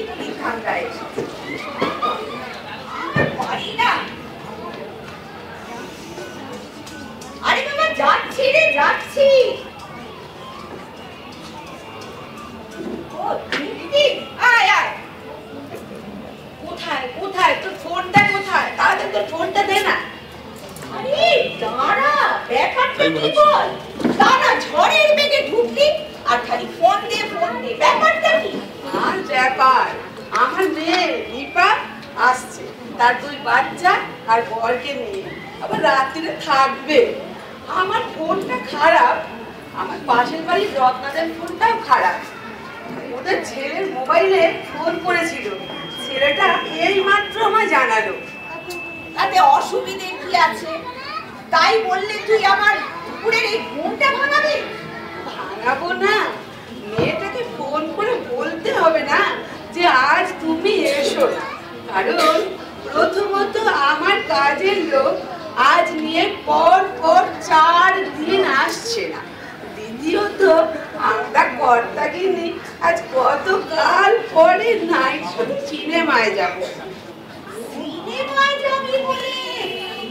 তুলির ধান্দায় পারি না। আরে বাবা যাচ্ছি রে, যাচ্ছি। ও দিদি, আয় আয়। কোথায় কোথায় তোর ফোনটা কোথায়? তাহলে তোর ফোনটা দে না। আরে দাঁড়া, ব্যাপারটা কি বল? দাঁড়া, ঝড়ের বেগে ঢুকলি আর খালি ফোন দে ফোন দে, ব্যাপারটা কি? আর ব্যাপার, আমার মেয়ে দীপা আসছে, তার দুই বাচ্চা আর বরকে নিয়ে আবার রাত্রিরে থাকবে। আমার ফোনটা খারাপ, আমার পাশের বাড়ির রত্নাদের ফোনটাও খারাপ। ওদের ছেলের মোবাইলে ফোন করেছিল, ছেলেটা এই মাত্র আমায় জানালো। তাতে অসুবিধে কি আছে? তাই বললে তুই আমার দুপুরের এই ঘুমটা ভাঙাবি? ভাঙাবো না, মেয়েটাকে ফোন করে বলতে হবে না যে আজ তুমি এসো না, কারণ প্রথমত আমার কাজের লোক আজ নিয়ে পর পর 4 দিন আসছে না, দ্বিতীয়ত আমরা কর্তাগিনি আজ গতকাল পরে নাইট শো সিনেমায় যাবো। সিনেমায় যাবি বলে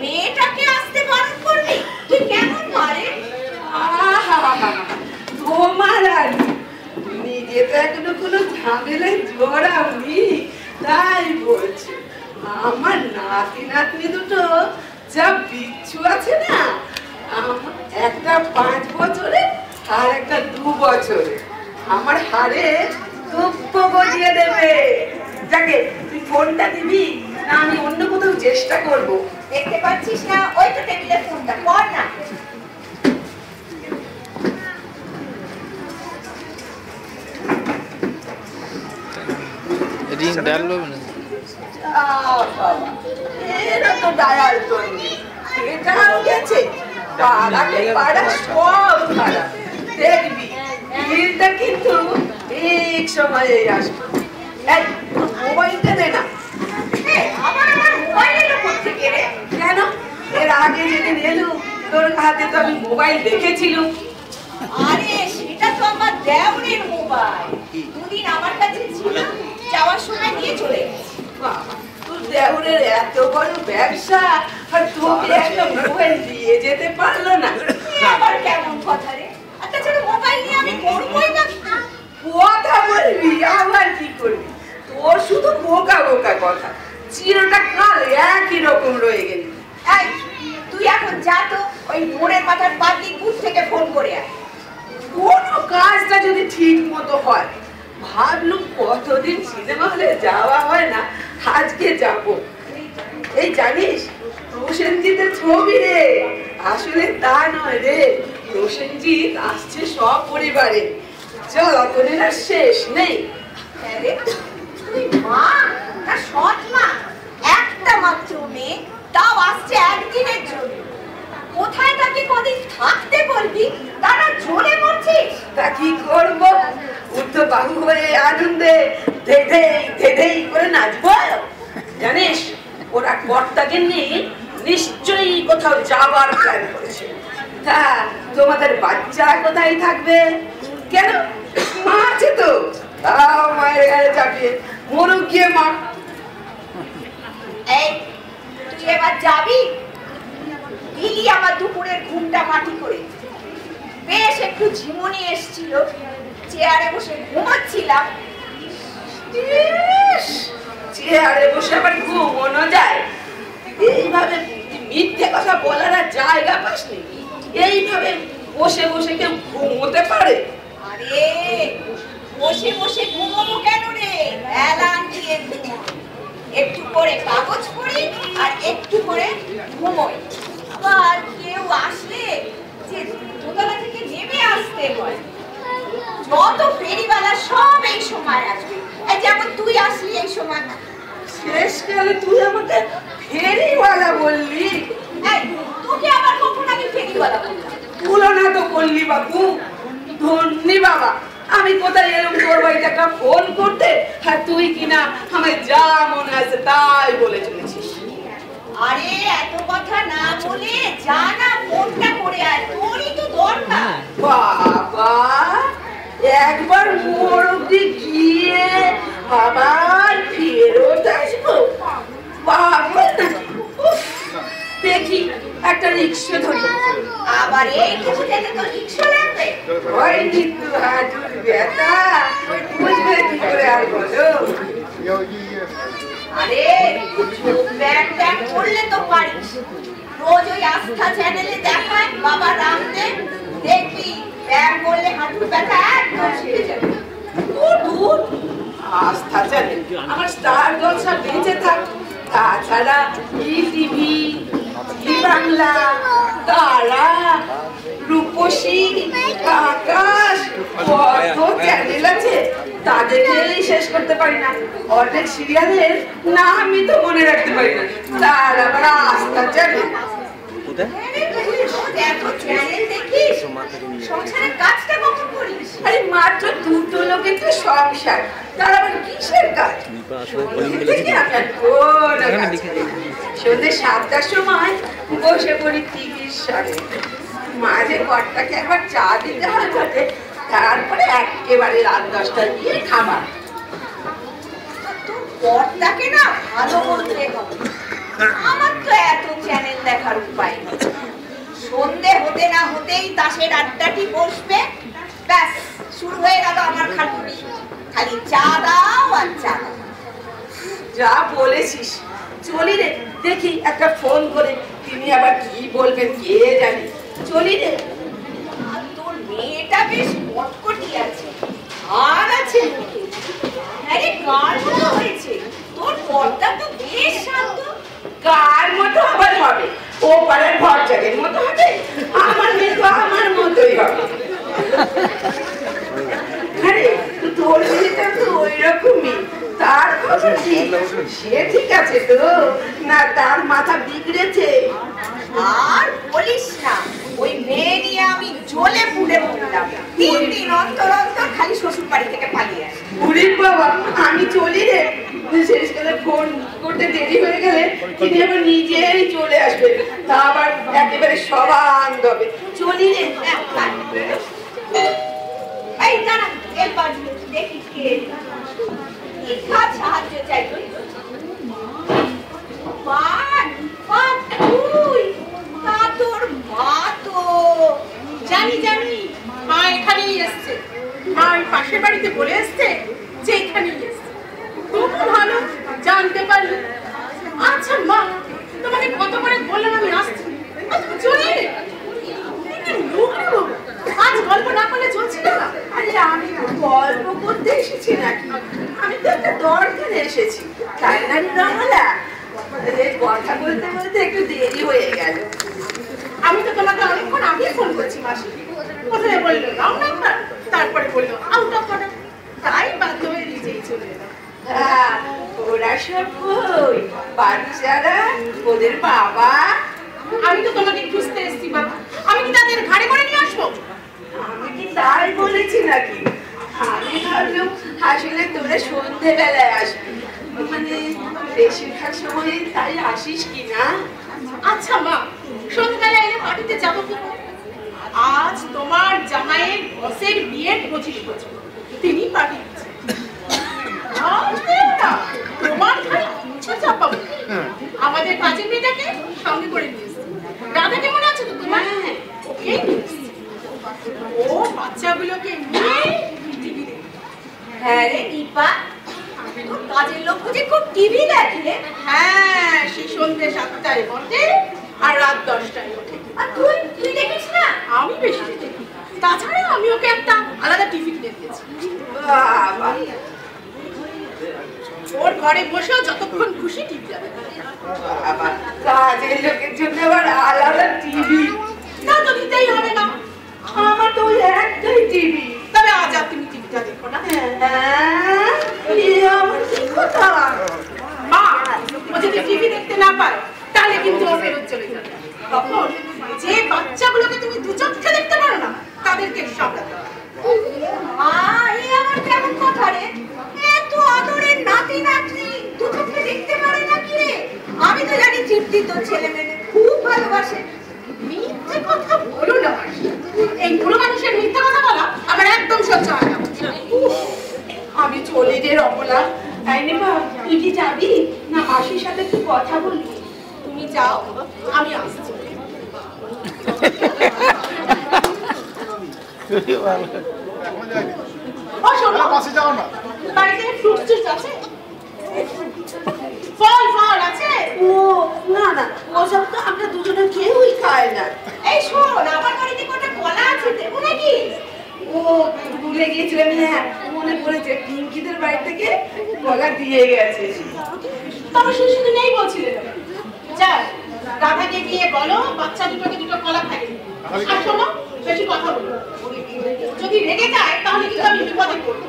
মেয়েটাকে আসতে বারণ করবি? তুই কেমন পারে? তোমার আর নিজে তো এখনো কোনো ঝামেলায় জড়াওনি, তাই বলছে। আমার নাতি নাতনি দুটো যা বিচ্ছু আছে না, একটা 5 বছরে আর একটা 2 বছরে, আমার হাড়ে দুঃখ গজিয়ে দেবে। যাকে তুই ফোনটা দিবি না আমি অন্য কোথাও চেষ্টা করবো? দেখতে পাচ্ছিস না, ওই তো টেবিলে ফোনটা, কর না। রিং ডাললো না, এরা তো ডায়াল করবে, এটাও গেছে, পাড়াকে পাড়া সব খারাপ। দেখবি বিলটা কিন্তু ঠিক সময়ে আসবে। এই মোবাইলটা দে না। আমার মোবাইল এলো কোত্থেকে রে? কেন, এর আগে যেদিন এলু তোর হাতে তো আমি মোবাইল দেখেছিলাম। আরে সেটা তো আমার দেওরের মোবাইল, দুদিন আমার কাছে ছিল, যাওয়ার সময় নিয়ে চলে গেছে। বাবা, তোর দেওরের এত বড় ব্যবসা আর তোকে একটা মোবাইল দিয়ে যেতে পারলো না? আবার কেমন কথা রে? একটা ছোট মোবাইল নিয়ে আমি করবই না। কথা বলবি আবার কি করবি? তোর শুধু বোকা বোকা কথা, চিরটা কাল একই রকম রয়ে গেলি। এই তুই এখন যা তো ওই মোড়ের মাথার পার্কিং বুথ থেকে ফোন করে আয়। কোনো কাজটা যদি ঠিক মতো হয়, ভাবলুম কতদিন সিনেমা হলে যাওয়া হয় না, আজকে যাব। এই জানিস প্রসেনজিতের ছবি রে, আসলে তা নয় রে, প্রসেনজিৎ আসছে সব পরিবারে, চল অতনের আর শেষ নেই। আরে তুই মা না সৎ মা, একটা মাত্র মেয়ে, তাও আসছে একদিনের জন্য। কোথায় তাকে কদিন থাকতে বলবি, তারা জ্বলে মরছিস। তা কি করবো, উর্ধ বাহু হয়ে আনন্দে ধেই করে নাচবো। জানিস ওরা কর্তাকে নিয়ে নিশ্চয়ই কোথাও যাবার প্ল্যান করেছে। তা তোমাদের বাচ্চা কোথায় থাকবে? কেন, মা আছে তো, তাও মায়ের গায়ে চাপিয়ে মরুক গিয়ে মা। এই তুই এবার যাবি? দিলি আমার দুপুরের ঘুমটা মাটি করে। বেশ একটু ঝিমুনি এসছিল, চেয়ারে বসে ঘুমাচ্ছিলাম। চেয়ারে বসে আবার ঘুমোনো যায়? এইভাবে মিথ্যে কথা বলার আর জায়গা পাসনি? এইভাবে বসে বসে কেউ ঘুমোতে পারে? আরে বসে বসে ঘুমোবো কেন রে? অ্যালার্ম দিয়ে ঘুমো। একটু করে কাগজ পড়ি আর একটু করে ঘুমোই। আবার কেউ আসলে যে দোতলা থেকে নেমে আসতে হয়। যত ফেরিওয়ালা সব এই সময় আসবে, এই যেমন তুই আসলি এই সময়। শেষকালে তুই আমাকে ফেরিওয়ালা বললি? এই তোকে আবার কখন আমি ফেরিওয়ালা বললাম? তুলনা তো করলি বাবু, ধন্যি বাবা। আমি কোথায় এরকম তোর বাড়িতে একটা ফোন করতে, আর তুই কিনা আমায় যা মনে আছে তাই বলে চলেছিস। আরে এত কথা না বলে যা না ফোনটা করে আয়, তোরই তো দরকার। বাবা একবার মোড় অব্দি গিয়ে আবার একটা রিক্সা ধরি। আবার এইটুকু যেতে তো রিক্সা লাগবে। ওই কিন্তু হাঁটুর ব্যথা, বুঝবে কি করে আর বলো? আরে চোখ ব্যাগ ব্যাগ করলে তো পারিস। রোজ ওই আস্থা চ্যানেলে দেখায় বাবা রামদেব, দেখবি ব্যাগ করলে হাঁটুর ব্যথা একদম সেরে যাবে। দূর আস্থা জানে আমার স্টার জলসা বেঁচে থাক, তাছাড়া টিভি, জি বাংলা, তারা, রূপসী, আকাশ, কত চ্যানেল আছে, তাদেরকেই শেষ করতে পারি না। অনেক সিরিয়ালের নামই তো মনে রাখতে পারি না, তার আবার আস্থা চ্যানেল। এত চ্যানেল দেখিস, সংসারের কাজটা কখন করিস? আরে মাত্র দুটো লোকের তো সংসার, তার আবার কিসের কাজ? সন্ধ্যে 7টার সময় বসে পড়ি টিভির সামনে, মাঝে কর্তাকে একবার চা দিতে হয় ঘরে, তারপরে একেবারে রাত 10টা দিয়ে খাবার। তোর কর্তাকে না ভালো বলতে হবে। আমার তো এত চ্যানেল দেখার উপায় নেই। সন্ধে হতে না হতেই তাসের আড্ডাটি বসবে, ব্যাস শুরু হয়ে গেল আমার খাটুনি। খালি চা দাও আর চা দাও। যা বলেছিস, চলি রে, দেখি একটা ফোন করে, তিনি আবার কি বলবেন কে জানে। চলি রে। আর তোর মেয়েটা বেশ কটকটি আছে, আর আছে মুখে। আরে কার মতো হয়েছে? তোর কর্তা তো বেশ শান্ত। কার মতো আবার হবে? ও পাড়ার ভরচাকের মতো হবে? আমার মেয়ে তো আমার মতোই হবে। আরে তোর মেয়েটা তো ওই রকমই, তার খবর কি? সে ঠিক আছে তো, না তার মাথা বিগড়েছে? আর বলিস না, ওই মেয়ে নিয়ে আমি জ্বলে পুড়ে মরলাম। 3 দিন অন্তর অন্তর খালি শ্বশুর বাড়ি থেকে পালিয়ে আসে। উরি বাবা, আমি চলি রে। শেষকালে ফোন করতে দেরি হয়ে গেলে তিনি আবার নিজেই চলে আসবে, তা আবার একেবারে সবান হবে। চলি রে। এই দাঁড়া, এবার দেখি কে সাহায্য চাই। তুই তা তোর মা তো জানি জানি, মা এখানেই এসছে। মা ওই পাশের বাড়িতে বলে এসছে যে এখানেই এসছে। তবু ভালো জানতে পারলে। আচ্ছা মা, তোমাকে কত করে বললাম আমি আসছি, তুমি চলে এলে। লোক রে বাবু, আজ গল্প না করলে চলছিল না। আরে আমি তো গল্প করতে এসেছি নাকি, আমি তো একটা দরকারে এসেছি, তাই না রামলা? কথা বলতে বলতে একটু দেরি হয়ে গেল। আমি তো তোমাকে অনেকক্ষণ আগে ফোন করছি মাসি। প্রথমে বললো রাউন্ড নাম্বার, তারপরে বললো আউট অফ অর্ডার, তাই বাধ্য হয়ে নিজেই চলে এলাম। হ্যাঁ, ওরা সব কই? বাচ্চারা, ওদের বাবা? আমি তো তোমাকে খুঁজতে এসেছি বাবা, আমি কি তাদের ঘাড়ে করে নিয়ে আসবো? আমি কি তাই বলেছি নাকি? আমি ভাবলাম আসলে তোরা সন্ধ্যেবেলায় আসবি, মানে বেশিরভাগ সময় তাই আসিস কি না? আচ্ছা মা, সন্ধ্যাবেলা এলে পার্টিতে যাবো কি করে? আজ তোমার জামাইয়ের বসের বিয়ের 25 বছর, তিনি পার্টি দিচ্ছেন। তোমার ঘরে কিছু চাপাবো। আমাদের কাজের মেয়েটাকে সঙ্গে করে নিয়ে এসেছি। রাধা কেমন আছে তো তোমার? ওকে ও বাচ্চাগুলোকে নিয়ে টিভি দেখে। হ্যাঁ রে দীপা, তোর কাজের লোক বুঝি খুব টিভি দেখে? হ্যাঁ, সেই সন্ধ্যে 7টায় বটে আর রাত 10টায় ওঠে। আর তুই দেখিস না? আমি বেশি দেখি। তাছাড়া আমি ওকে একটা আলাদা টিভি কিনে দিয়েছি। বাবা, ওর ঘরে বসেও যতক্ষণ খুশি টিভি যাবে। বাবা, কাজের লোকের জন্য আবার আলাদা টিভি? তা তো দিতেই হবে না। আমার তো ওই একটাই টিভি। তবে আজ আর তুমি টিভিটা দেখো না। হ্যাঁ, এ আমার কি কথা? মা, ও যদি টিভি দেখতে না পায় তাহলে কিন্তু ও ফেরত চলে যাবে। তখন যে বাচ্চাগুলোকে তুমি দু চোখে দেখতে পারো না তাদেরকে সামলাতে হবে। এই আমার কেমন কথা রে? এত আদরের নাতি নাতনি দু চোখে দেখতে পারে না কি রে? আমি তো জানি তৃপ্তি তোর ছেলে মেয়ে খুব ভালোবাসে। মিথ্যে কথা বলো না। এই বুড়ো মানুষের মিথ্যে কথা বলা আমার একদম সহ্য হয় না। আমি চলি রে রমলা। তাই নেবা, তুই কি যাবি না মাসির সাথে একটু কথা বলবি? তুমি যাও, আমি আসছি। ও শোনো, পাশে যাও না। বাড়িতে ফ্রুটস জুস আছে? ফল আছে? ও না না, ওসব তো আমরা দুজনে কেউই খাই না। এই শোন, আমার বাড়িতে কটা কলা আছে, দেবো নাকি? ও ভুলে গিয়েছিলাম, হ্যাঁ মনে পড়েছে, পিঙ্কিদের বাড়ি থেকে কলা দিয়ে গেছে। তবে শুধু নেই বলছিলে না। যা, রাধাকে গিয়ে বলো বাচ্চা দুটোকে দুটো কলা খাইয়ে দিতে। আর শোনো, বেশি কথা বলো। যদি রেগে যায় তাহলে কিন্তু আমি বিপদে পড়বো।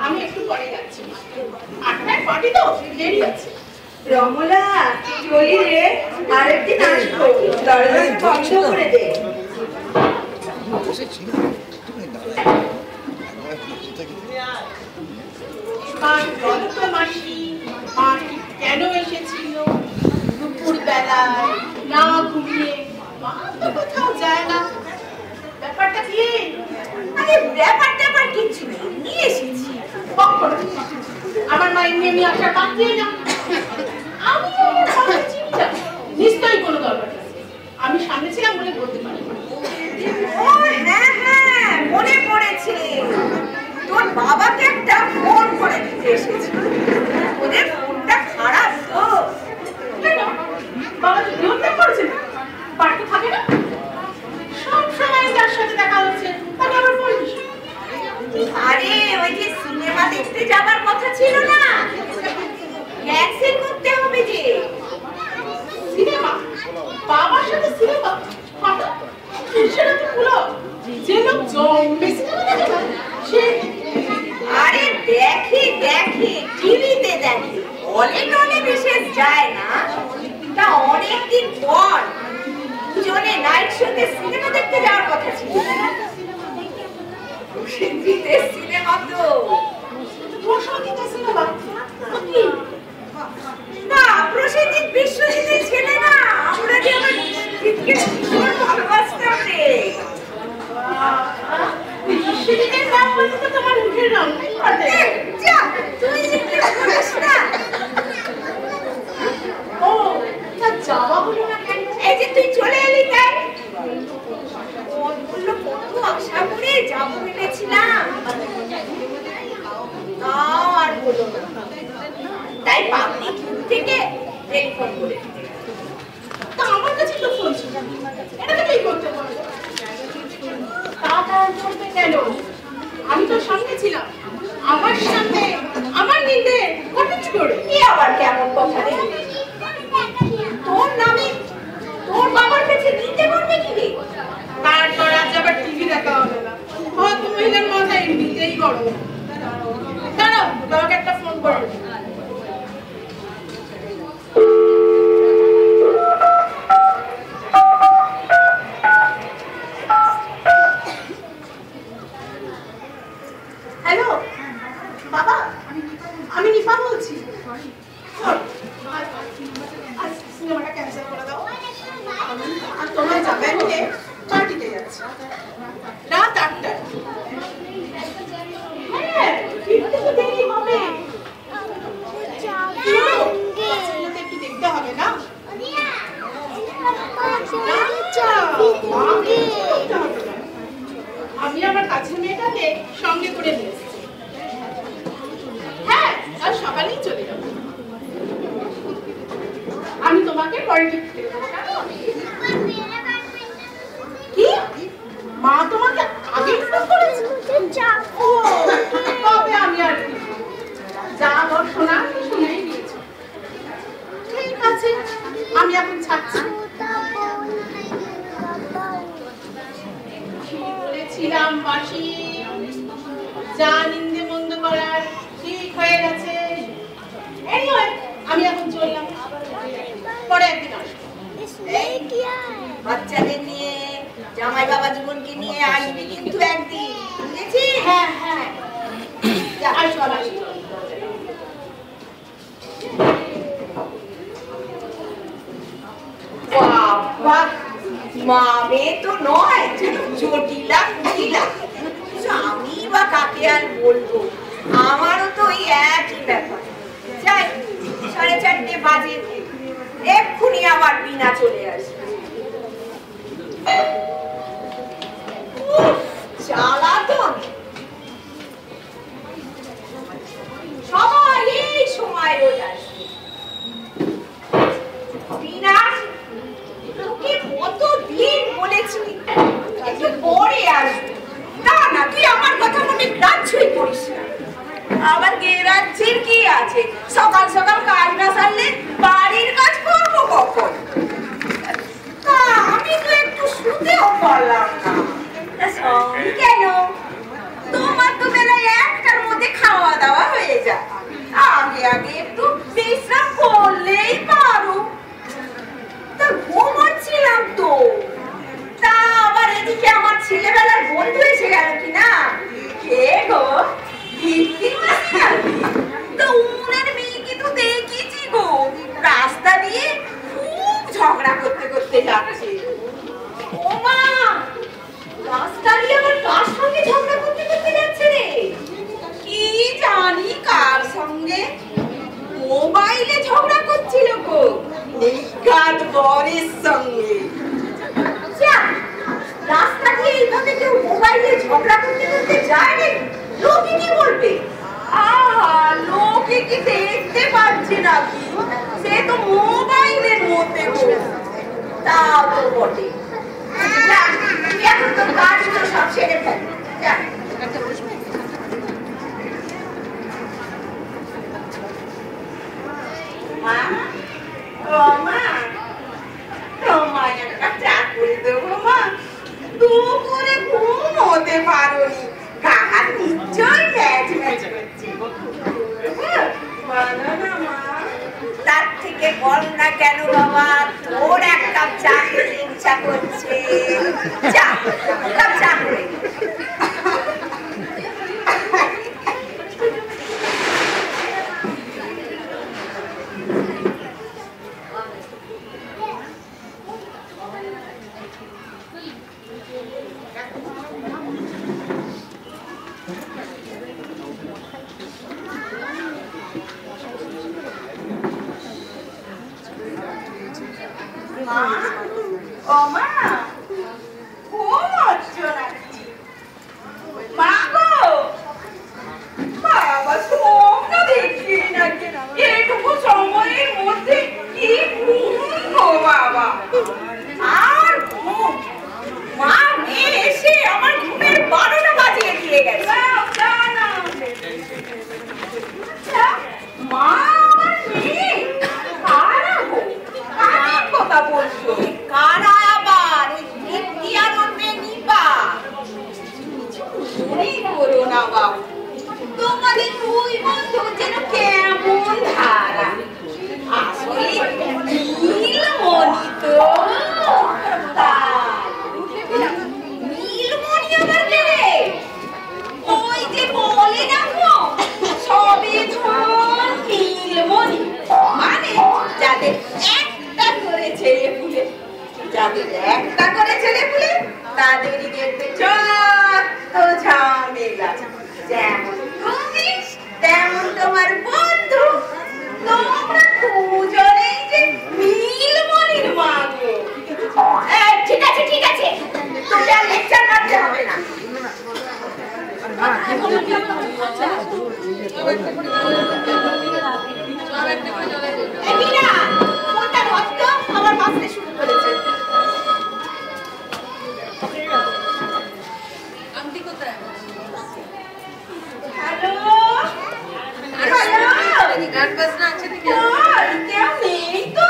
আমি একটু পরে যাচ্ছি, 8টায় পার্টি তো, দেরি আছে। রমলা চলি রে, আরেকদিন আসবো, দরজাটা বন্ধ করে দে। আর বলো তো মাসি, মাসি কেন এসেছিল দুপুর বেলায় না ঘুমিয়ে? মা তো কোথাও যায় না, ব্যাপারটা কি? আরে ব্যাপার কিছু নেই, নিয়ে এসেছি। কখনো আমার মা এমনি আসার পাত্রই না। আমি চিনি না, নিশ্চয়ই কোনো দরকার আছে। আমি সামনে ছিলাম বলে বলতে পারি। ও হ্যাঁ, মনে পড়েছে, তোর বাবাকে একটা ফোন করে দিতে এসেছি। ওদের ফোনটা খারাপ তো। কেন? বাবা তো বিরক্ত করেছে না, বাড়িতে থাকে না? সব সময় যার সাথে দেখা হচ্ছে তাকে আবার ফোন দিস। আরে ওই যে সিনেমা দেখতে যাবার কথা ছিল না, ক্যান্সেল করতে হবে যে। সিনেমা? বাবার সাথে সিনেমা? হঠাৎ? সেটা তো পুরো যে লোক জমবে সিনেমা দেখে সে। আরে দেখে টিভিতে দেখে, হলে বিশেষ যায় না। তা অনেকদিন পর দুজনে নাইট শোতে সিনেমা দেখতে যাওয়ার কথা ছিল। হিন্দিতে সিনেমা তো। প্রসঙ্গিতা সিনেমা? না, প্রসেনজিৎ বিশ্বজিতের ছেলে না, আমরা যে আমার জিৎকে ভীষণ ভালোবাসতাম রে। বিশ্বজিতের নাম বলতে তো তোমার মুখের রঙটাই পাল্টে গেল। যা, তুই জিৎকে বলিস না। ও, তা যাওয়া হলো না কেন? এই যে তুই চলে এলি তাই। ও বললো কত আশা করে যাবো ভেবেছিলাম, তাও আর বলো না। তাই পাবলিক থেকে টেলিফোন করে দিতে। তা আমার কাছে তো ফোন ছিল, এটা তো কি করতে পারবে? তার চলবে কেন? আমি তো সামনে ছিলাম, আমার সামনে আমার নিন্দে কঠিন করে। কি আবার কেমন কথা রে? তোর নামে তোর বাবার কাছে নিতে পারবে কি রে? তারপর আজ আবার টিভি দেখা হবে না, হয়তো মহিলার মাথায় নিজেই গরম। দাঁড়াও, বাবাকে একটা ফোন করো। হ্যালো বাবা, আমি নিপা বলছি। সিনেমাটা ক্যান্সেল করে দাও, আর তোমার জামাইকে পার্টিতে যাচ্ছে রাত 8টায়। হ্যাঁ, ফিরতে তো দেরি হবে। বাচ্চাগুলোকে একটু দেখতে হবে না? আমি আমার কাছের মেয়েটাকে সঙ্গে করে নিয়ে এসেছি। হ্যাঁ, কাল সকালেই চলে যাবো। আমি তোমাকে পরে গিফট দেবো। কি? মা তোমাকে আগে ফোন করেছে? ও, তবে আমি আর কি, যা বল শোনা শুনেই নিয়েছি। ঠিক আছে, আমি এখন ছাড়ছি। বলেছিলাম মাসি, যা নিন্দে মন্দ করার ঠিক হয়ে গেছে। Anyway, আমি এখন চললাম, পরে একদিন আসবো। বাচ্চাদের নিয়ে, জামাই বাবা জীবনকে নিয়ে আসবি কিন্তু একদিন, বুঝেছিস? হ্যাঁ হ্যাঁ, আসবো আসবো। বাবা, মা মেয়ে তো নয়, যেন জটিলা কুটিলা। আমি বা কাকে আর বলবো, আমারও তো ওই একই ব্যাপার। যাই, 4:30 বাজে, এক্ষুনি আমার বিনা চলে আসবে। উফ, সকাল সকাল কাজ না সারলে বাড়ির কাজ করবো কখন? তা আমি তো একটু শুতেও পারলাম না। তা সঙ্গে কেন? তোমার তো বেলায় 1টার মধ্যে খাওয়া দাওয়া হয়ে যায়, আগে আগে একটু বিশ্রাম করলেই পারো। তা ঘুমোচ্ছিলাম তো, তা আবার এদিকে আমার ছেলেবেলার বন্ধু এসে গেল কিনা। কে গো? দীপ্তি মাসি। তো উনার মেয়েকে তো দেখেছি গো, রাস্তা দিয়ে খুব ঝগড়া করতে করতে যাচ্ছে। ও মা, রাস্তা দিয়ে আবার কার সঙ্গে ঝগড়া করতে করতে যাচ্ছে রে? কি জানি কার সঙ্গে, মোবাইলে ঝগড়া করছিল গো, নিকাত বরের সঙ্গে। রাস্তা দিয়ে এইভাবে কেউ মোবাইলে ঝগড়া করতে করতে যায় রে, লোকে কি বলবে? আহা, লোকে কি দেখতে পাচ্ছে নাকি? সে তো মোবাইলের মধ্যে তা তো বটে। তুই এখন তো কাজগুলো সব সেরে ফেল। মা, ও মা, তোমায় একটা চা করে দেবো মা? দুপুরে ঘুমোতে পারোনি, গা হাত নিশ্চয়ই ম্যাচ ম্যাচ করছে। তার থেকে বল না কেন বাবা, তোর এক কাপ চা খেতে ইচ্ছা করছে। চা, কাপ চা করে। ও মা, ঘুমোচ্ছ নাকি? মা গো, বাবা স্বপ্ন দেখছি নাকি? এটুকু সময়ের মধ্যে কি ঘুম গো বাবা, আর ঘুম। মা মেয়ে এসে আমার ঘুমের 12টা বাজিয়ে দিয়ে গেছে। মা আমার মেয়ে কারা গো? কার কথা বলছো? কারা আবার? ওই দীপ্তি আর ওর মেয়ে নিপা। মনেই করো না বাবু, তোমাদের দুই বন্ধু যেন কেমন ধারা। আসলে নীলমণি তো। নীলমণি আবার কে রে? ওই যে বলে না গো, সবে ধন নীলমণি, মানে যাদের একটা করে ছেলে পুলে, যাদের একটা করে ছেলে পুলে তাদেরই দেখতে যত ঝামেলা। যেমন তুমি তেমন তোমার বন্ধু, তোমরা দুজনেই যে নীলমণির মা গো। ঠিক আছে ঠিক আছে, তোকে আর লেকচার মারতে হবে না। ফোনটা নষ্ট, আবার বাজতে শুরু করেছে। হ্যালো হ্যালো, গান বাজনা আছে নাকি? কেউ নেই তো।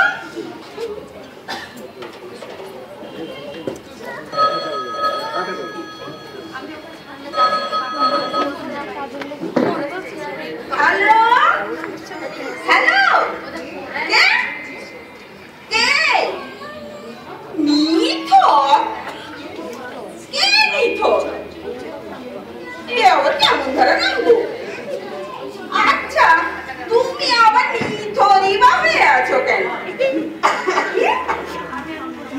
হ্যালো হ্যালো, কে কে? নিথর? কে নিথর? ওর কেমন ধরে নামবো? আচ্ছা, তুমি আবার নিথরই বা হয়ে আছো কেন?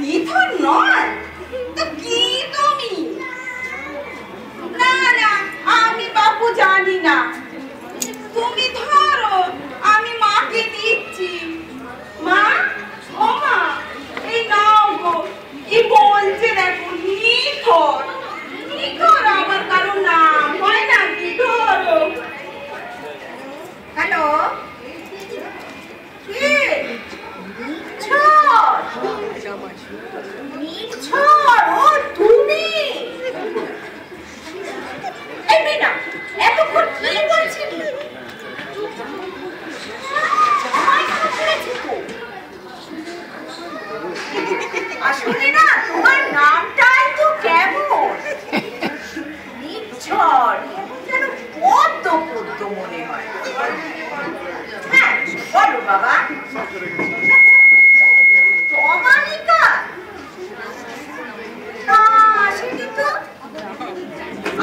নিথর নয় তো কি তুমি? না না, আমি বাপু জানি না। তুমি ধরো, আমি মাকে দিচ্ছি। মা, ও মা, এই নাও গো। এই বলছে দেখো, নিথর। নিথর আমার কারো নাম হয় নাকি? ধরো। হ্যালো, কে? নিচ্ছর? নিচ্ছর, ও তুমি? এই মেয়েটা এতক্ষণ কি বলছিলি? বাবা। তমালিকা না আসেনি তো,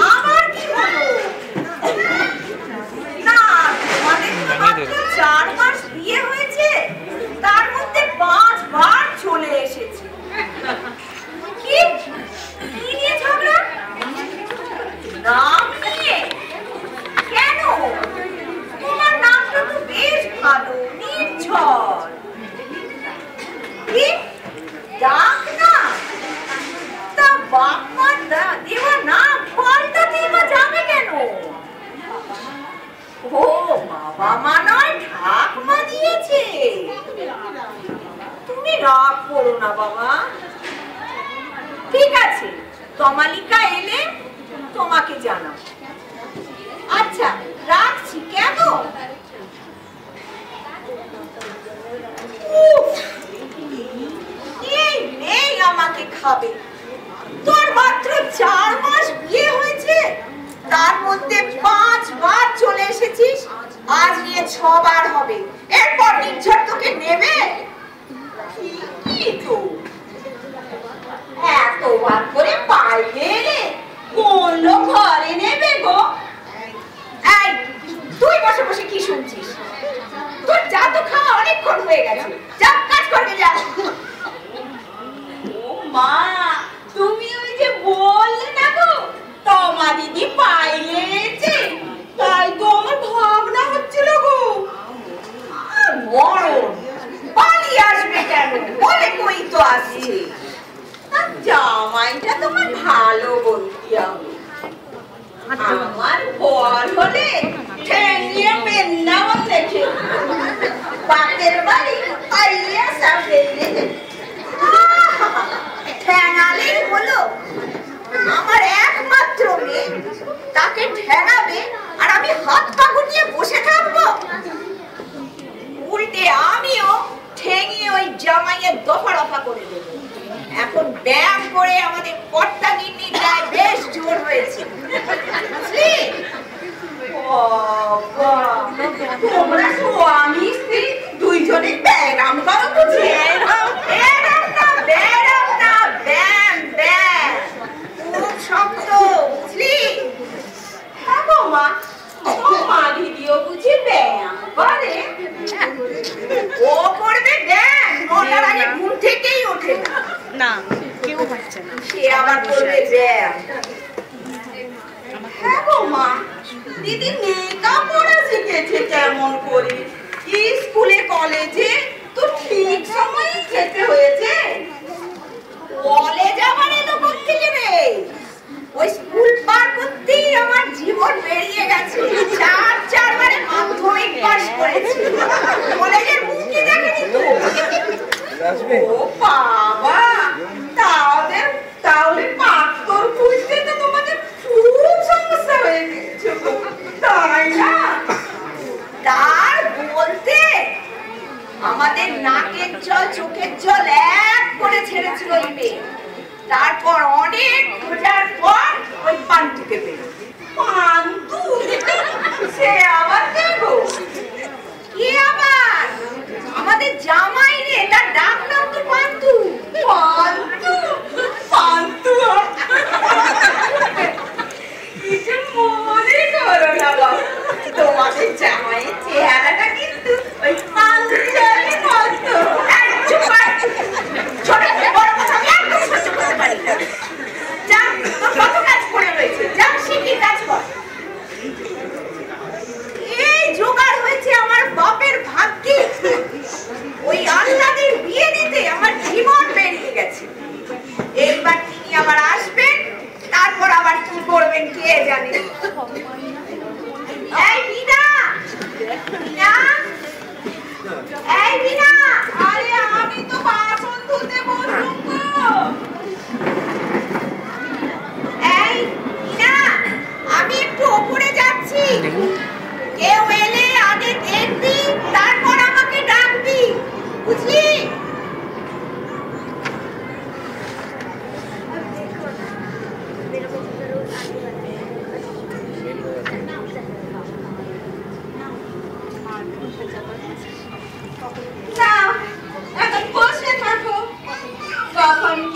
আবার কি হলো? না তোমাদের তো মাত্র 4 মাস বিয়ে হয়েছে, তার মধ্যে 5 বার চলে এসেছে। কি নিয়ে ঝগড়া? নাম নিয়ে? কেন? তোমার নামটা তো বেশ ভালো, নির্ঝর। কি ডাক না? তা বাপ মা দেওয়া নাম পাল্টাতেই বা যাবে কেন? ও বাবা মা নয়, ঠাকমা দিয়েছে। তুমি রাগ করো না বাবা। ঠিক আছে, তমালিকা এলে তোমাকে জানাও। আচ্ছা রাখছি, কেমন? এই নেই আমাকে খাবে। তোর মাত্র 4 মাস বিয়ে হয়েছে, তার মধ্যে 5 বার চলে এসেছিস, আজ নিয়ে 6 বার হবে। এরপর নির্ঝর তোকে নেবে? কি তো এত বার করে পাইলে কোন ঘরে নেবে গো? এই তুই বসে বসে কি শুনছিস? তোর যা তো খাওয়া অনেকক্ষণ হয়ে গেছে, যা কাজ করবে যা। ও মা, তুমি ওই যে বললে না গো তোমা দিদি পাইলেছে, তাই তো আমার ভাবনা হচ্ছিল গো। আর মরণ পালিয়ে আসবে কেন? বলে কই তো আসছে। জামাইটা তোমার ভালো বলতি আমি। আমার বল হলে ঠেঙিয়ে পেন্নাও দেখে বাপের বাড়ি পাইয়া সাথে ঠেঙালেই হলো। আমার একমাত্র মেয়ে, তাকে ঠেঙাবে আর আমি হাত পা গুটিয়ে বসে থাকবো? উল্টে আমিও ঠেঙিয়ে ওই জামাইয়ের দফা রফা করে দেবো। এখন ব্যায়াম করে আমাদের কর্তা গিন্নির গায়ে বেশ জোর হয়েছে, বুঝলি? তোমরা স্বামী স্ত্রী দুইজনে ব্যায়াম করো বুঝি? ব্যায়াম না ব্যায়াম না, ব্যায়াম ব্যায়াম, খুব শক্ত, বুঝলি? হ্যাঁ গো মা, তোমার দিদিও বুঝি ব্যায়াম করে? ও করবে ব্যায়াম, ওটার আগে ঘুম থেকেই ওঠে না, কেউ পাচ্ছে না, সে আবার করবে ব্যায়াম। হ্যাঁ গো মা, দিদি মেকআপ পড়া শিখেছে কেমন করে? স্কুলে কলেজে তো ঠিক সময়ে যেতে হয়েছে। কলেজ আবার এলো কোত্থেকে রে? ওই স্কুল পার করতেই আমার জীবন বেরিয়ে গেছে। 4 বারে মাধ্যমিক পাস করেছি, কলেজের মুখই দেখেনি তো। ও বাবা, তাহলে পাত্তর খুঁজতে তো তোমাদের খুব সমস্যা হয়ে গেছে, তাই না? তার বলতে আমাদের নাকের জল চোখের জল এক করে ছেড়েছিল ওই মেয়ে। তারপর অনেক খোঁজার পর ওই পান্তুকে পেল। পান্তু? সে আবার দেখো কি? আবার আমাদের জামাই রে, তার ডাক নাম তো পান্তু। পান্তু পান্তু কিছু মনে করো না বাবা, তোমাদের জামাইয়ের চেহারাটা কিন্তু ওই পান্তুটারই মতো। ছোট বড় কথা আমি একদম সহ্য করতে পারি না। যা, তোর কত কাজ পড়ে রয়েছে, যা শিগগির কাজ কর। এই জোগাড় হয়েছে আমার বাপের ভাগ্যে। ওই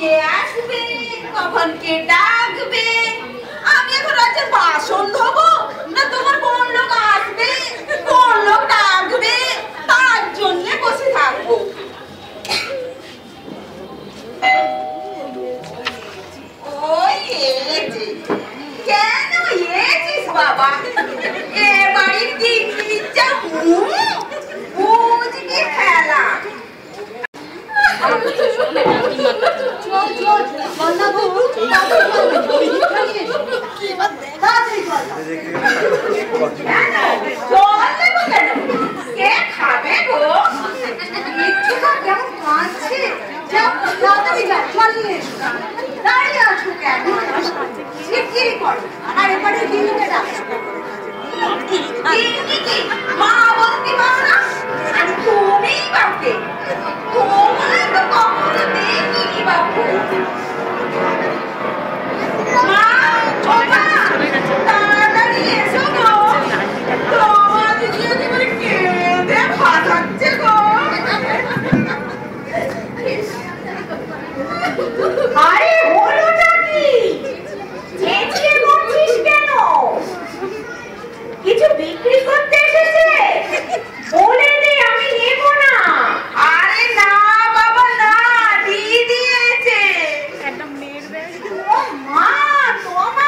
কে আসবে, কখন কে ডাকবে, আমি এখন রাতে বাসন ধোবো না তোমার কোন লোক আসবে কোন লোক ডাকবে তার জন্য বসে থাকবো। ওই এসেছি। কেন এসেছিস বাবা? এ বাড়ির গিন্নির যা বুঝবি খেলা। কে খাবে গো? কেমন কাঁদছে, তাড়াতাড়ি যাও, জল নিয়ে এসো। দাঁড়িয়ে আছো কেন? শিগগিরি করো। আর এবারে গিন্নিকে ডাকো। গিন্নি কি মা বলতে পারো না? আর তুমি বাপকে, তোমায় তো কখনো দেখিনি বাপু। মা, ওমা, তাড়াতাড়ি এসো গো। তোমার দিদি একেবারে কেঁদে ভাসাচ্ছে গো। আরে হলোটা কি? চেঁচিয়ে করছিস কেন? কিছু বিক্রি করতে এসেছে? বলে দে আমি নেব না। আরে না বাবা না, দিয়ে দিয়েছে। একটা মেয়ের ব্যাগ। ও মা, তোমা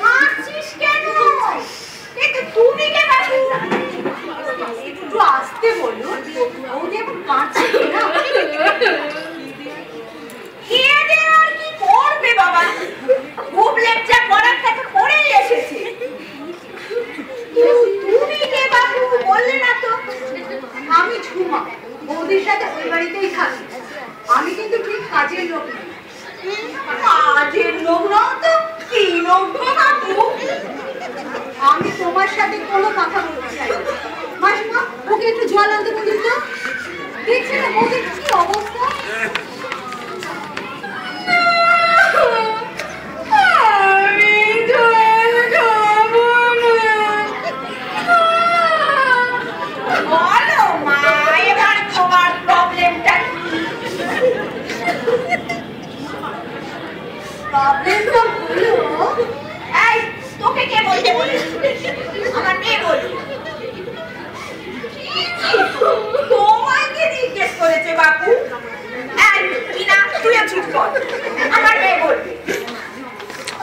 কাঁদছিস কেন? একটু তুমি কে বাবু? একটু আসতে বলো, ওদের এখন কাঁদছে না। কেঁদে আর কি করবে বাবা? খুব লেকচার করার কাছে পড়েই এসেছে। তুমি কে বাবু বললে না তো? আমি ঝুমা, বৌদির সাথে ওই বাড়িতেই থাকি। আমি কিন্তু ঠিক কাজের লোক নই। কাজের লোক নও তো কি লোক গো বাবু? আমি তোমার সাথে কোনো কথা বলতে চাই না। মাসিমা, ওকে একটু জল আনতে বলুন তো। দেখছি না বৌদির কি অবস্থা। আমি জল খাবো না। বলো মা, এবার তোমার প্রবলেমটা কি? প্রবলেমটা হলো, এই তোকে কে বলতে বলেছে? আমার মেয়ে বলবে। তোমায় কে জিজ্ঞেস করেছে বাপু? এই টিনা, তুইও চুপ কর। আমার মেয়ে বলবে।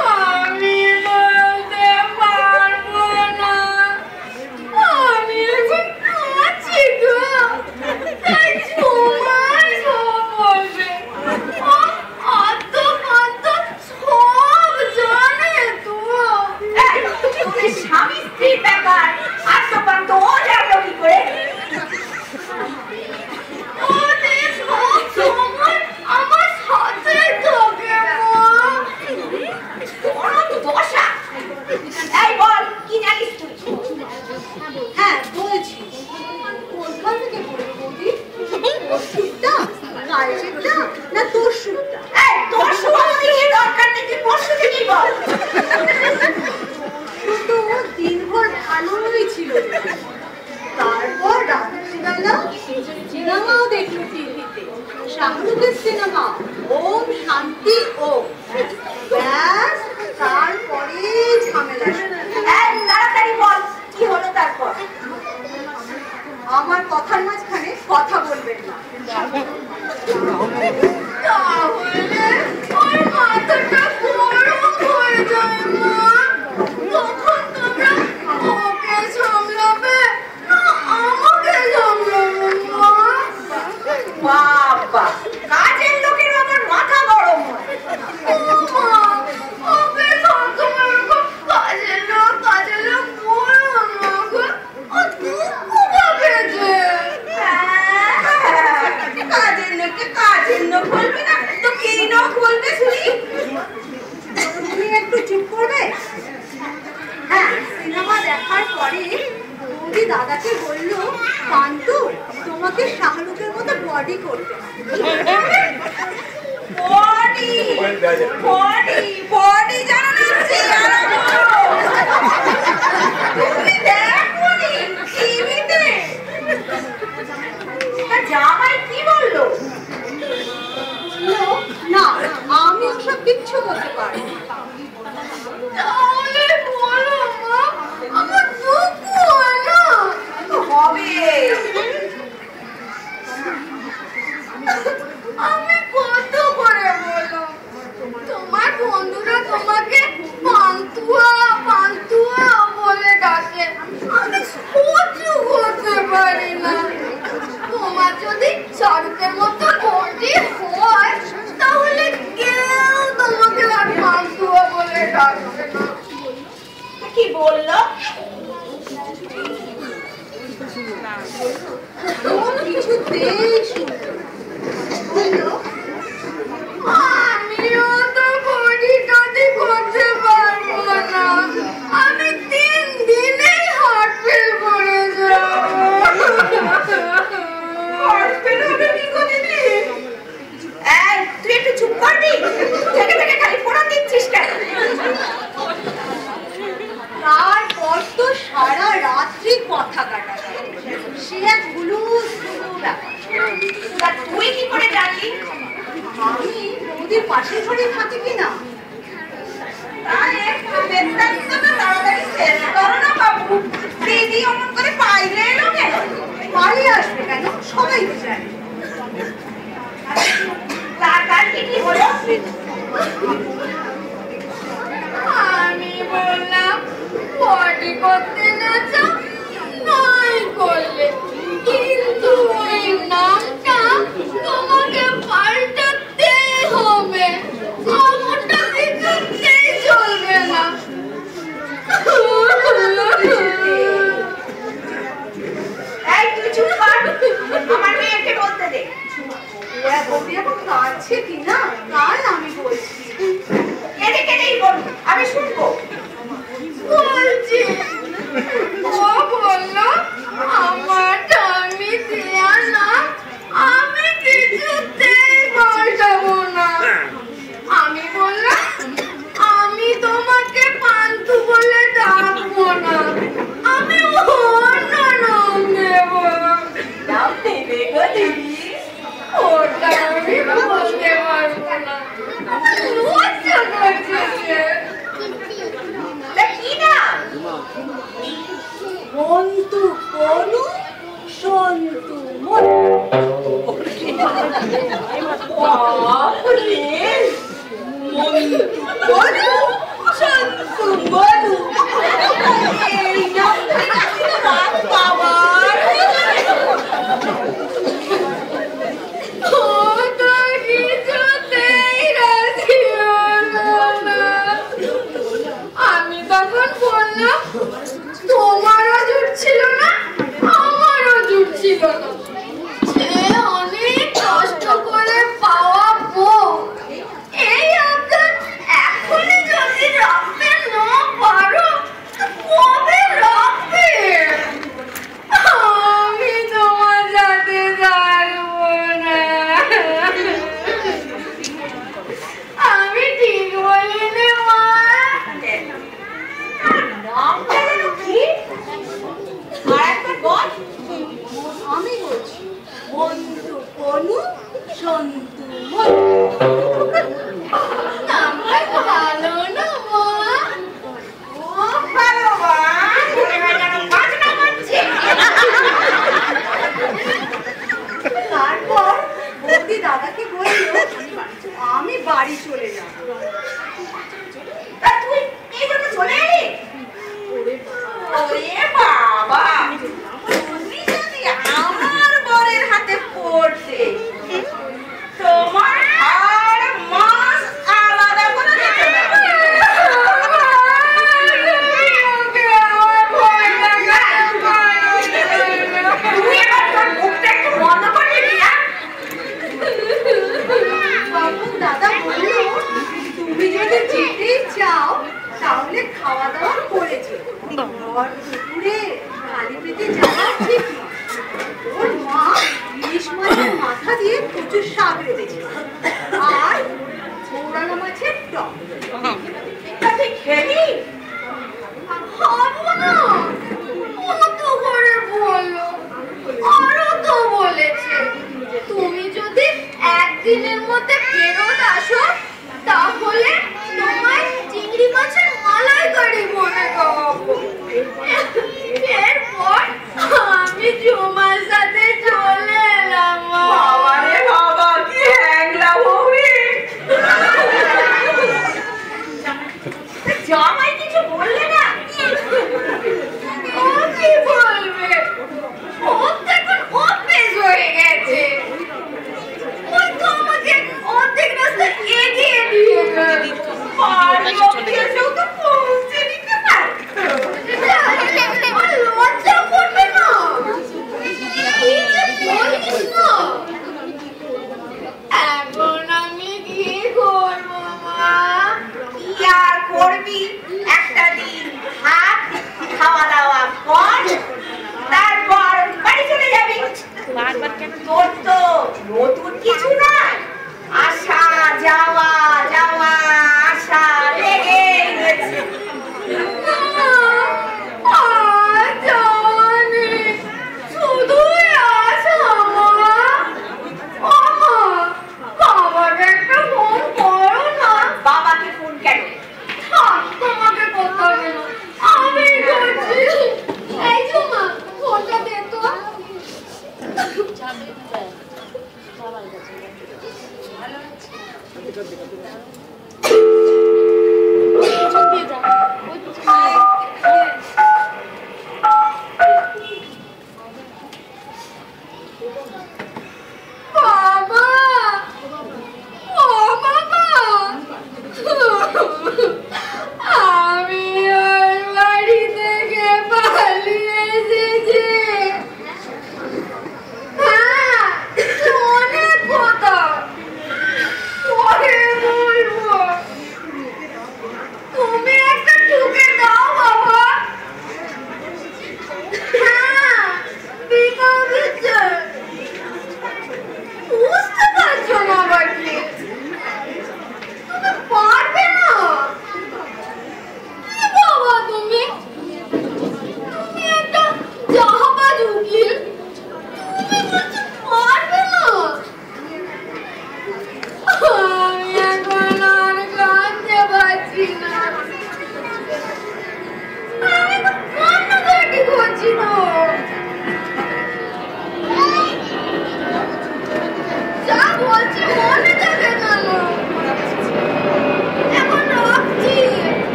আমি বলতে পারবো না। আমি এখন কাঁদছি গো। তাই তোমার সব বলবে। অত সব জানে তো। তুমি স্বামী স্ত্রীর ব্যাপার আত্মপান্ত ও জানলো কি করে? ওদের সব সময় আমার সাথে থাকে মা। বড় দশা। এই বল, কি জানিস তুই? হ্যাঁ বলছি, কোনখান থেকে পড়ে বৌদি? ওর সুটটা, কালচেরটা না তোর সুটটা? এই তোর সুবাদে কি দরকার নেই, তুই পরশু থেকেই বল। তো দিনভর ভালোই ছিল। তারপর রাত্রিবেলা সিনেমাও দেখলো টিভিতে, শাহরুখের সিনেমা ওম শান্তি ওম। ব্যাস, তারপরে ঝামেলা শুরু। এই তাড়াতাড়ি বল, কি হলো তারপর? আমার কথার মাঝখানে কথা বলবেন না। তাহলে ওর মাথাটা গরম হয়ে যায় মা। তখন তোমরা ওকে সামলাবে না আমাকে সামলাবে মা? বাবা, কাজের লোকের আবার মাথা গরম হয়। মা, ওকে সবসময় ওরকম কাজের লোক বলো না গো। ও দুঃখ পাবে যে। কাজের লোককে কাজের লোক বলবে না তো কি লোক বলবে শুনি? তুমি একটু চুপ করবে? হ্যাঁ, সিনেমা দেখার পরে বৌদি দাদাকে বললো, কান্তু তোমাকে শাহরুখের মতো বডি করতে হবে। বডি জানো না, চেহারা বড়। তুমি দেখোনি টিভিতে? তা জামাই কি বললো? কিছুতেই শুনলো না। বললো, আমিও তো বডি টডি করতে পারবো না, আমি 3 দিনেই হার্ট ফেল করে যাবো। হার্ট ফেল হবে কি গো দিদি? এই তুই একটু চুপ করবি? থেকে থেকে খালি ফোড়ন দিচ্ছিস কেন? তারপর তো সারা রাত্রি কথা কাটা গেল। সে এক হুলুস ব্যাপার। তা তুই কি করে জানলি? আমি নদীর পাশের ঘরে থাকি কিনা, তাই একটু বেত্তানিটা তাড়াতাড়ি শেষ করো না বাবু। দিদি অমন করে বাইরে এলো কেন? পালিয়ে আসবে কেন, সবাই তো জানে। তার কি হলো? আমি বললাম বডি করতে না চাও নাই করলে, কিন্তু ওই নামটা তোমাকে পাল্টাতেই হবে, খবরটা দিতেই চলবে না। এই তুই চুপ কর, আমার মেয়েকে বলতে দে। বৌদি এখন কাঁদছে কিনা, কাল আমি বলছি। কেটে কেটেই বল, আমি শুনবো। বলছি, ও বললো আমার আমি দেয়া না, আমি কিছুতেই পাল্টাবো না। আমি বললাম আমি তোমাকে পান্থু বলে ডাকবো না, আমি অন্য নাম দেব। নাম দেবে গো দিদি? ওটা আমি বলতে পারবো না। লজ্জা করছে। তা কি নাম? মন্তু কোনু সন্তু মন। বাপরে, মন্তু বনু, সন্তু বনু। এই নাম রাত বাবার। ওটা কিছুতেই রাজি হলো না। আমি তখন বললাম তোমারও জুটছিল না, আমারও জুটছিল না। সে অনেক কষ্ট করে পাওয়া বউ, এই আপনার এখনই যদি রাখতে না পারো কবে রাখবে? আমি তোমার সাথে থাকবো না। আমি ঠিক বলিনি মা। নামটা যেন কি? আর একবার বল। আমি বলছি বন্ধু কোনু সন্তু মন। নামটা ভালো না মা? খুব ভালো মা, মনে হয় যেন বাজনা বাজছে। তারপর বৌদি দাদাকে বললো আমি বাড়ি চলে যাব। তা তুই এই জন্য চলে এলি? ওরে বাবা, তুমি যদি আমার বরের হাতে পড়তে, তোমার আর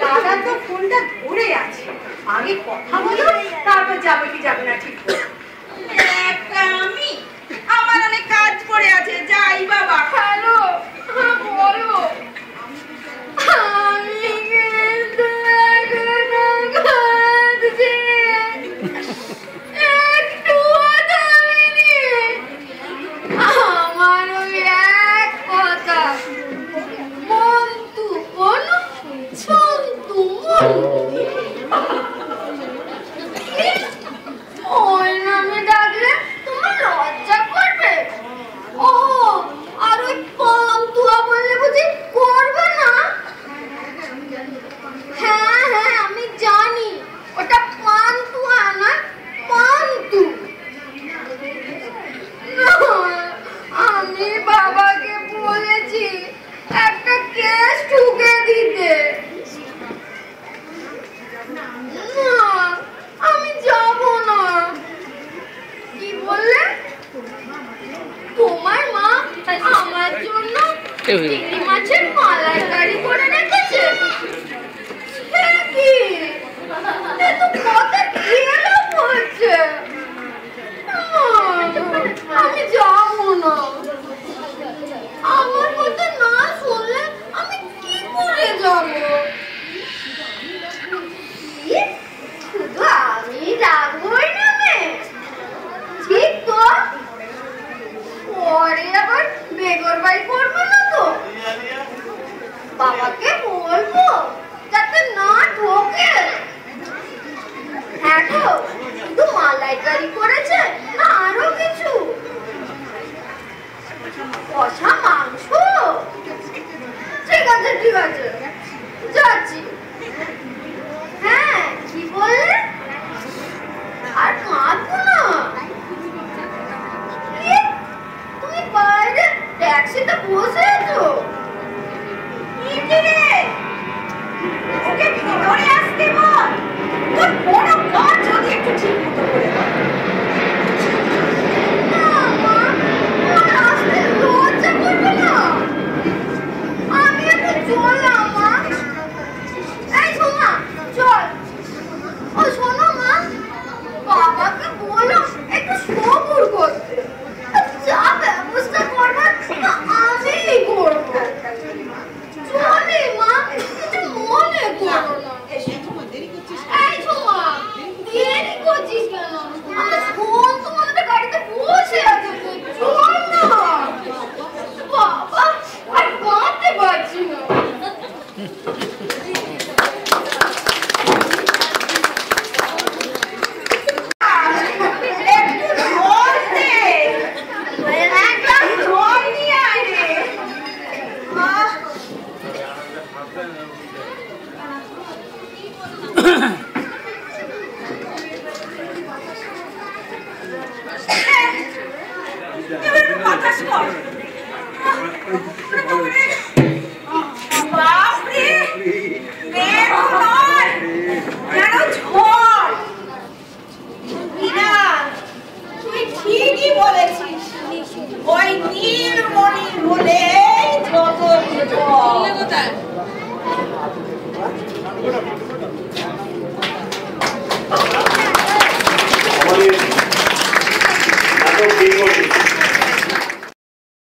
দাদা তো ফোনটা ধরে আছে। আগে কথা বলো, তারপর যাবে কি যাবে না ঠিক করে। আমি আমার অনেক কাজ পড়ে আছে, যাই বাবা। হ্যালো, বলো। আমি কিন্তু একটুও থামিনি। আমার ওই এক কথা, মন্তু বলো, সন্তু ওই নামে ডাকলে তোমার লজ্জা করবে? ও, আর ওই পান্তুয়া বললে বুঝি করবে না? হ্যাঁ হ্যাঁ, আমি জানি ওটা পান্তুয়া না, পান্তু। আমি বাবাকে বলেছি একটা কেস ঠুকে দিতে। না, আমি যাব না। কি বললে? তোমার মা আমার জন্য চিংড়ি মাছের মালাইকারি করে রেখেছে? কি তো কথা খেলো বলছে। আমি যাব না। আমার কথা না শুনলে আমি কি করে যাব? শুধু আমি রাখবোই না মে, ঠিক তো? পরে আবার বেগরবাই করবো না তো? বাবাকে বলবো যাতে না ঠকে। হ্যাঁ তো, শুধু মালাইকারি করেছে না আরো কিছু? কষা মাংস? ঠিক আছে ঠিক আছে, যাচ্ছি। হ্যাঁ, কি বললে? আর কাঁদবো না। তুমি বাইরে ট্যাক্সিতে বসে আছো? ওকে ভিতরে আসতে বল। তোর কোনো কাজ যদি একটু ঠিক মতো করে কর। না মা, আমার আসতে লজ্জা করবে না। আমি এখন চললাম মা। এই সোনা, চল। ও শোনো মা, বাবাকে বলো একটু সবুর করতে। যা ব্যবস্থা করবার আমিই করবো। চলে মা, কিছু মনে করো না। এই সোমা, দেরি করছিস কেন? আমার ফোন তোমাদের গাড়িতে বসে আছে, চল না। বাবা, আর বাঁধতে পারছি না। বাপরে, মেঘ নয়, যেন ঝড়। মিনা, তুই ঠিকই বলেছিস। ওই নীলমণি বলে যত বিপদ।